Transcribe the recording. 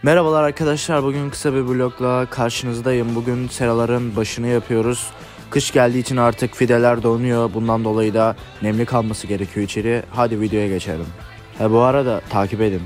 Merhabalar arkadaşlar, bugün kısa bir vlogla karşınızdayım. Bugün seraların başını yapıyoruz. Kış geldiği için artık fideler donuyor. Bundan dolayı da nemli kalması gerekiyor içeri. Hadi videoya geçelim. Bu arada takip edin.